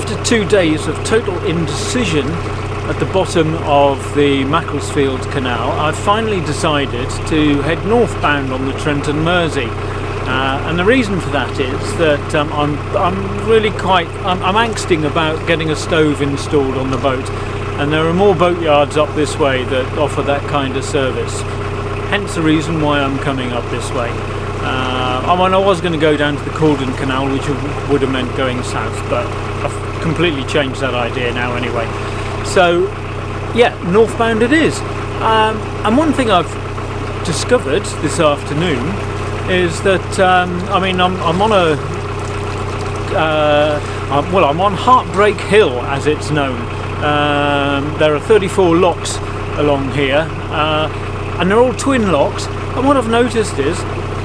after 2 days of total indecision at the bottom of the Macclesfield Canal, I've finally decided to head northbound on the Trent and Mersey. And the reason for that is that I'm really I'm angsting about getting a stove installed on the boat, and there are more boatyards up this way that offer that kind of service. Hence the reason why I'm coming up this way. I was going to go down to the Caldon Canal, which would have meant going south, but I've completely changed that idea now anyway. So yeah, northbound it is. And one thing I've discovered this afternoon is that I'm on Heartbreak Hill, as it's known. There are 34 locks along here, and they're all twin locks. And what I've noticed is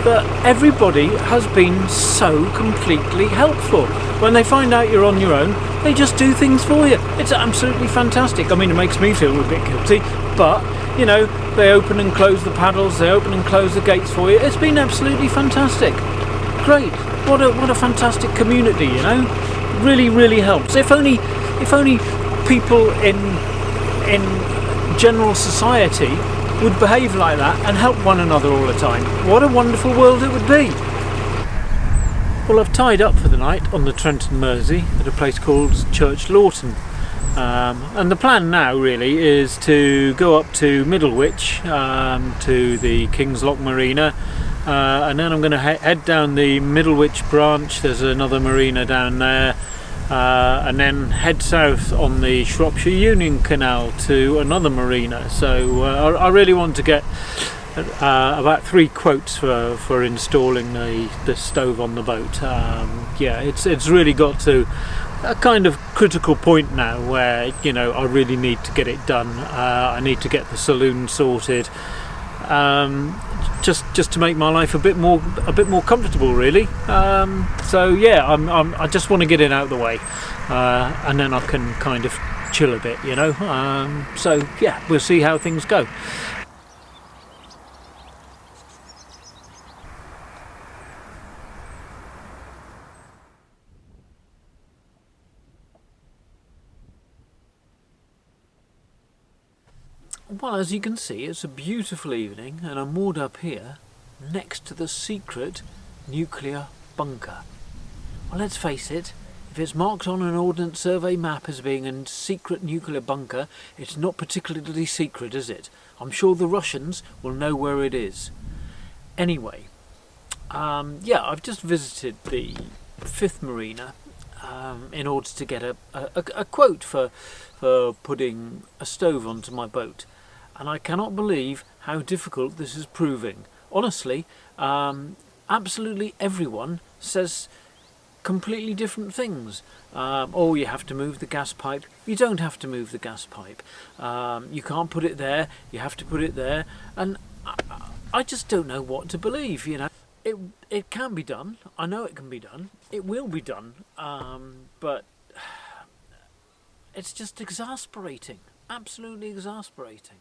that everybody has been so completely helpful. When they find out you're on your own, they just do things for you. It's absolutely fantastic. I mean, it makes me feel a bit guilty, but you know, they open and close the paddles, they open and close the gates for you. It's been absolutely fantastic. Great. What a fantastic community, you know. Really, really helps. If only people in general society would behave like that and help one another all the time. What a wonderful world it would be. Well, I've tied up for the night on the Trent and Mersey at a place called Church Lawton. And the plan now really is to go up to Middlewich, to the King's Lock Marina, and then I'm going to head down the Middlewich branch. There's another marina down there, and then head south on the Shropshire Union Canal to another marina. So I really want to get about 3 quotes for installing the stove on the boat. Yeah, it's really got to a kind of critical point now where, you know, I really need to get it done. I need to get the saloon sorted, just to make my life a bit more comfortable, really. So yeah, I just want to get it out of the way, and then I can kind of chill a bit, you know. So yeah, we'll see how things go. Well, as you can see, it's a beautiful evening and I'm moored up here next to the secret nuclear bunker. Well, let's face it, if it's marked on an Ordnance Survey map as being a secret nuclear bunker, it's not particularly secret, is it? I'm sure the Russians will know where it is. Anyway, yeah, I've just visited the 5th Marina in order to get a quote for putting a stove onto my boat. And I cannot believe how difficult this is proving. Honestly, absolutely everyone says completely different things. Oh, you have to move the gas pipe. You don't have to move the gas pipe. You can't put it there. You have to put it there. And I just don't know what to believe, you know. It can be done. I know it can be done. It will be done. But it's just exasperating. Absolutely exasperating.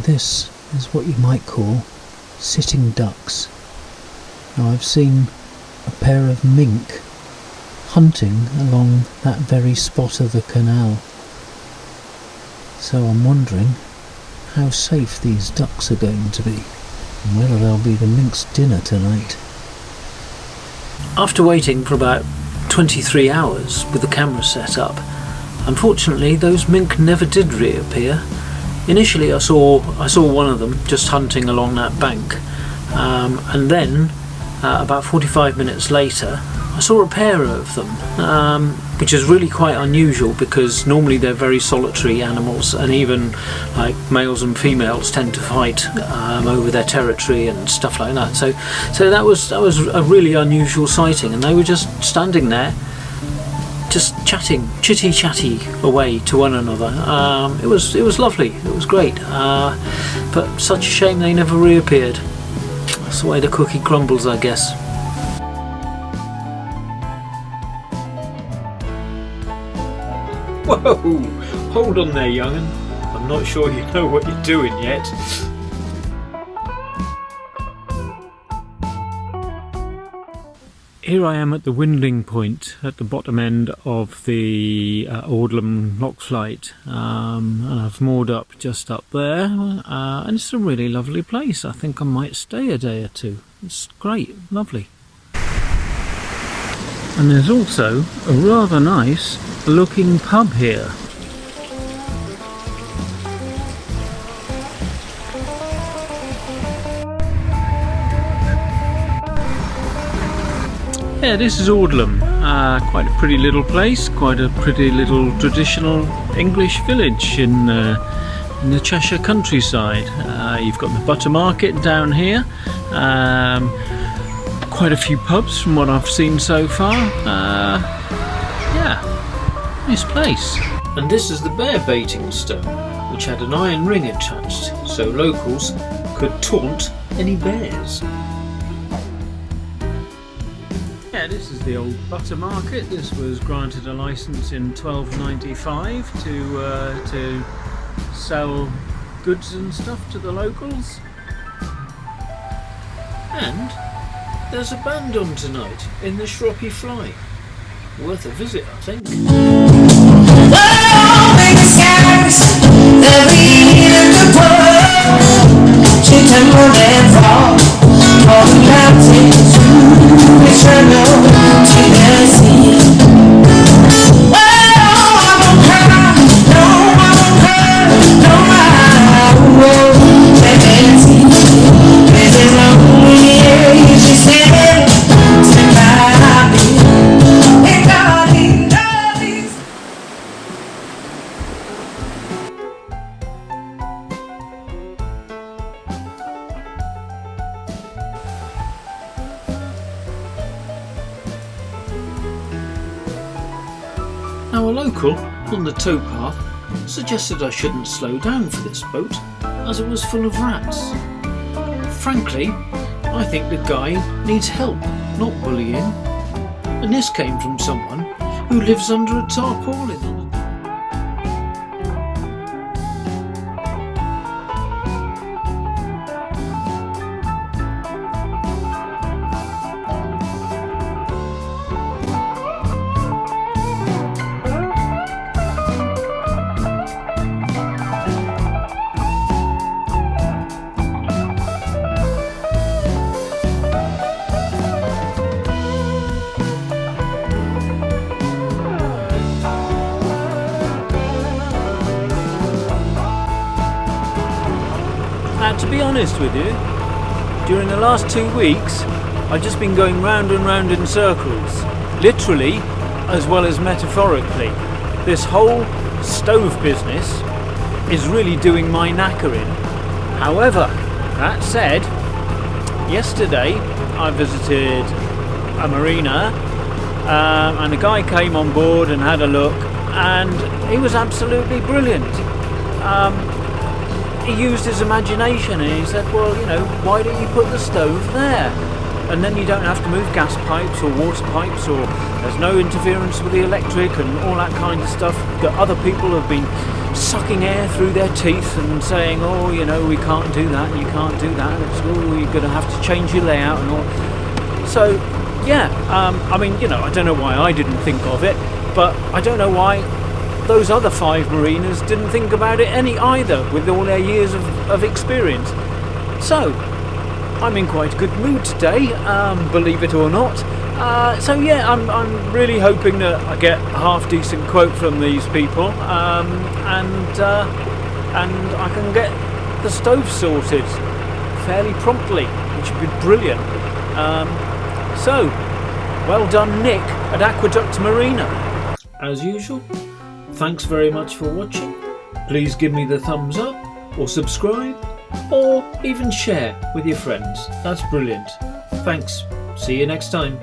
This is what you might call sitting ducks. Now, I've seen a pair of mink hunting along that very spot of the canal. So I'm wondering how safe these ducks are going to be and whether they'll be the mink's dinner tonight. After waiting for about 23 hours with the camera set up, unfortunately those mink never did reappear. Initially I saw one of them just hunting along that bank, and then about 45 minutes later, I saw a pair of them, which is really quite unusual because normally they're very solitary animals, and even like males and females tend to fight over their territory and stuff like that. So that was a really unusual sighting, and they were just standing there, just chatting, chitty away to one another. It was lovely. It was great, but such a shame they never reappeared. That's the way the cookie crumbles, I guess. Whoa! Hold on there, young'un. I'm not sure you know what you're doing yet. Here I am at the winding point at the bottom end of the Audlem lock flight, and I've moored up just up there, and it's a really lovely place. I think I might stay a day or two. It's great, lovely. And there's also a rather nice looking pub here. Yeah, this is Audlem, quite a pretty little place, quite a pretty little traditional English village in the Cheshire countryside. You've got the butter market down here, quite a few pubs from what I've seen so far. Yeah, nice place. And this is the bear baiting stone, which had an iron ring attached so locals could taunt any bears. Yeah, this is the old butter market. This was granted a license in 1295 to sell goods and stuff to the locals. And there's a band on tonight in the Shroppy Fly. Worth a visit, I think. Now, a local on the towpath suggested I shouldn't slow down for this boat as it was full of rats. Frankly, I think the guy needs help, not bullying. And this came from someone who lives under a tarpaulin on it. To be honest with you, during the last 2 weeks I've just been going round and round in circles, literally as well as metaphorically. This whole stove business is really doing my knackering. However, that said, yesterday I visited a marina, and a guy came on board and had a look, and he was absolutely brilliant. He used his imagination and he said, well, you know, why don't you put the stove there? And then you don't have to move gas pipes or water pipes, or there's no interference with the electric and all that kind of stuff that other people have been sucking air through their teeth and saying, oh, you know, we can't do that and you can't do that, and it's, oh, you're going to have to change your layout and all. So, yeah, I mean, you know, I don't know why I didn't think of it, but I don't know why those other 5 marinas didn't think about it any either, with all their years of experience. So, I'm in quite a good mood today, believe it or not. So yeah, I'm really hoping that I get a half decent quote from these people, and I can get the stove sorted fairly promptly, which would be brilliant. So, well done Nick at Aqueduct Marina. As usual, thanks very much for watching. Please give me the thumbs up, or subscribe, or even share with your friends. That's brilliant. Thanks. See you next time.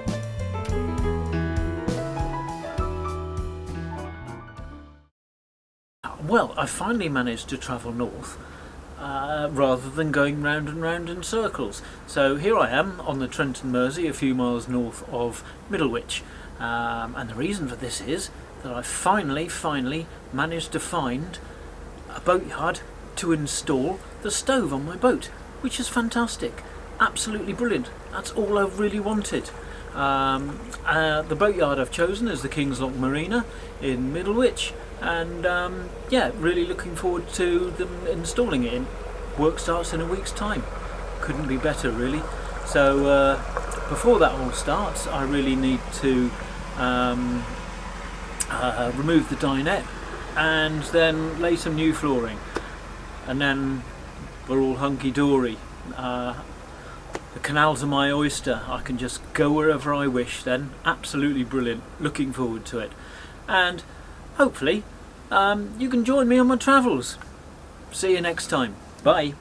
Well, I finally managed to travel north rather than going round and round in circles. So here I am on the Trent and Mersey, a few miles north of Middlewich. And the reason for this is that I finally managed to find a boatyard to install the stove on my boat, which is fantastic. Absolutely brilliant. That's all I've really wanted. The boatyard I've chosen is the King's Lock Marina in Middlewich, and yeah, really looking forward to them installing it. Work starts in a week's time. Couldn't be better, really. So before that all starts, I really need to remove the dinette and then lay some new flooring, and then we're all hunky-dory. The canals are my oyster. I can just go wherever I wish then. Absolutely brilliant. Looking forward to it. And hopefully you can join me on my travels. See you next time. Bye.